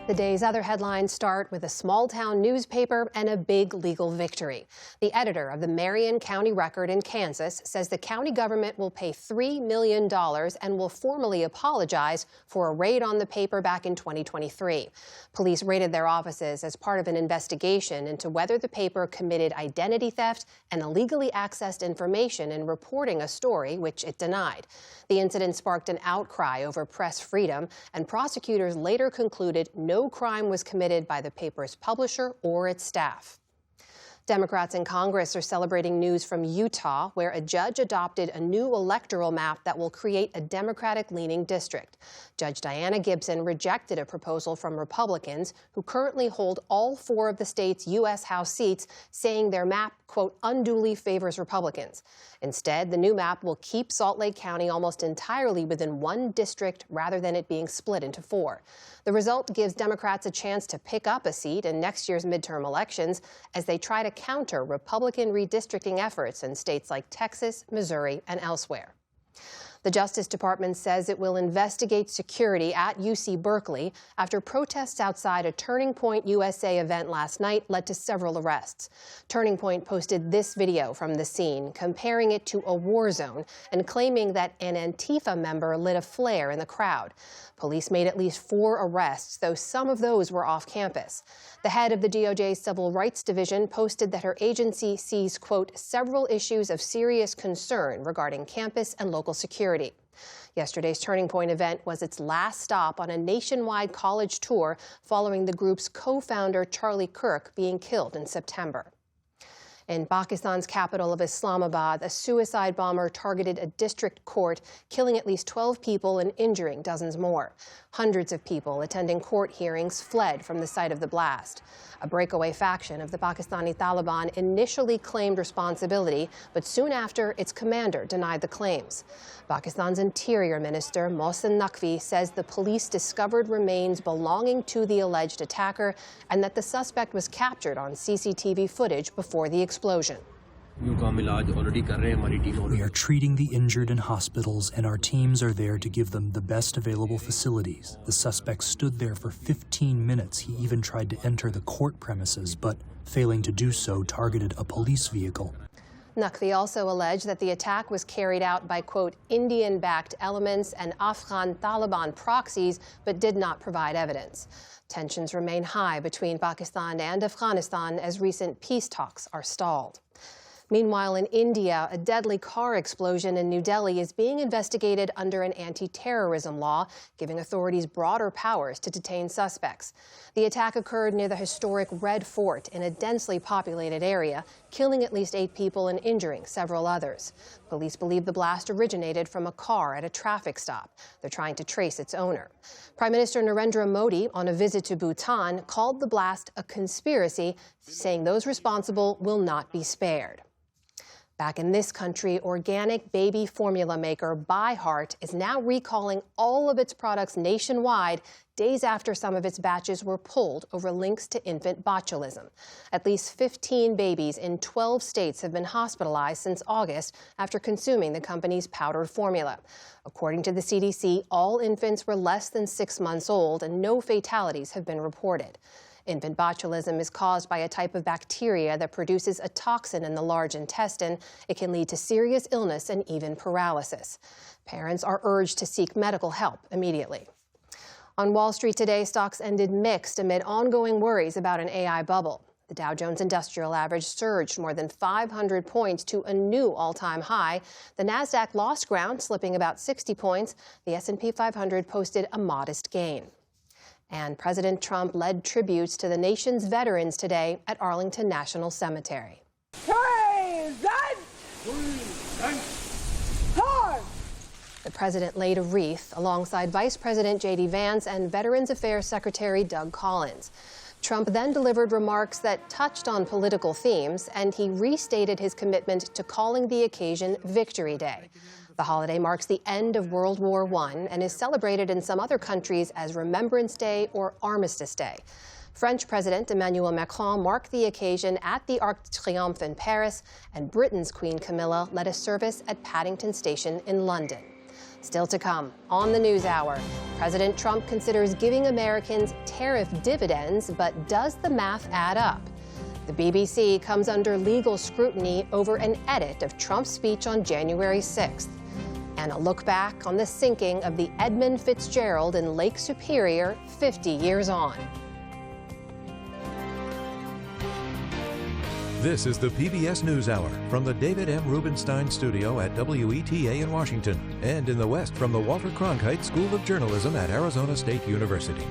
The day's other headlines start with a small-town newspaper and a big legal victory. The editor of the Marion County Record in Kansas says the county government will pay $3 million and will formally apologize for a raid on the paper back in 2023. Police raided their offices as part of an investigation into whether the paper committed identity theft and illegally accessed information in reporting a story which it denied. The incident sparked an outcry over press freedom, and prosecutors later concluded no crime was committed by the paper's publisher or its staff. Democrats in Congress are celebrating news from Utah, where a judge adopted a new electoral map that will create a Democratic-leaning district. Judge Diana Gibson rejected a proposal from Republicans who currently hold all 4 of the state's U.S. House seats, saying their map, quote, unduly favors Republicans. Instead, the new map will keep Salt Lake County almost entirely within 1 district rather than it being split into 4. The result gives Democrats a chance to pick up a seat in next year's midterm elections as they try to counter Republican redistricting efforts in states like Texas, Missouri, and elsewhere. The Justice Department says it will investigate security at UC Berkeley after protests outside a Turning Point USA event last night led to several arrests. Turning Point posted this video from the scene, comparing it to a war zone and claiming that an Antifa member lit a flare in the crowd. Police made at least 4 arrests, though some of those were off campus. The head of the DOJ's Civil Rights Division posted that her agency sees, quote, several issues of serious concern regarding campus and local security. Yesterday's Turning Point event was its last stop on a nationwide college tour following the group's co-founder Charlie Kirk being killed in September. In Pakistan's capital of Islamabad, a suicide bomber targeted a district court, killing at least 12 people and injuring dozens more. Hundreds of people attending court hearings fled from the site of the blast. A breakaway faction of the Pakistani Taliban initially claimed responsibility, but soon after, its commander denied the claims. Pakistan's Interior Minister Mohsin Naqvi says the police discovered remains belonging to the alleged attacker and that the suspect was captured on CCTV footage before the explosion. We are treating the injured in hospitals, and our teams are there to give them the best available facilities. The suspect stood there for 15 minutes. He even tried to enter the court premises, but failing to do so, targeted a police vehicle. Naqvi also alleged that the attack was carried out by, quote, Indian-backed elements and Afghan Taliban proxies, but did not provide evidence. Tensions remain high between Pakistan and Afghanistan as recent peace talks are stalled. Meanwhile, in India, a deadly car explosion in New Delhi is being investigated under an anti-terrorism law, giving authorities broader powers to detain suspects. The attack occurred near the historic Red Fort in a densely populated area, killing at least 8 people and injuring several others. Police believe the blast originated from a car at a traffic stop. They're trying to trace its owner. Prime Minister Narendra Modi, on a visit to Bhutan, called the blast a conspiracy, saying those responsible will not be spared. Back in this country, organic baby formula maker ByHeart is now recalling all of its products nationwide days after some of its batches were pulled over links to infant botulism. At least 15 babies in 12 states have been hospitalized since August after consuming the company's powdered formula. According to the CDC, all infants were less than 6 months old and no fatalities have been reported. Infant botulism is caused by a type of bacteria that produces a toxin in the large intestine. It can lead to serious illness and even paralysis. Parents are urged to seek medical help immediately. On Wall Street today, stocks ended mixed amid ongoing worries about an AI bubble. The Dow Jones Industrial Average surged more than 500 points to a new all-time high. The Nasdaq lost ground, slipping about 60 points. The S&P 500 posted a modest gain. And President Trump led tributes to the nation's veterans today at Arlington National Cemetery. The president laid a wreath alongside Vice President J.D. Vance and Veterans Affairs Secretary Doug Collins. Trump then delivered remarks that touched on political themes, and he restated his commitment to calling the occasion Victory Day. The holiday marks the end of World War I and is celebrated in some other countries as Remembrance Day or Armistice Day. French President Emmanuel Macron marked the occasion at the Arc de Triomphe in Paris, and Britain's Queen Camilla led a service at Paddington Station in London. Still to come on the NewsHour, President Trump considers giving Americans tariff dividends, but does the math add up? The BBC comes under legal scrutiny over an edit of Trump's speech on January 6th. And a look back on the sinking of the Edmund Fitzgerald in Lake Superior 50 years on. This is the PBS NewsHour from the David M. Rubenstein Studio at WETA in Washington, and in the West from the Walter Cronkite School of Journalism at Arizona State University.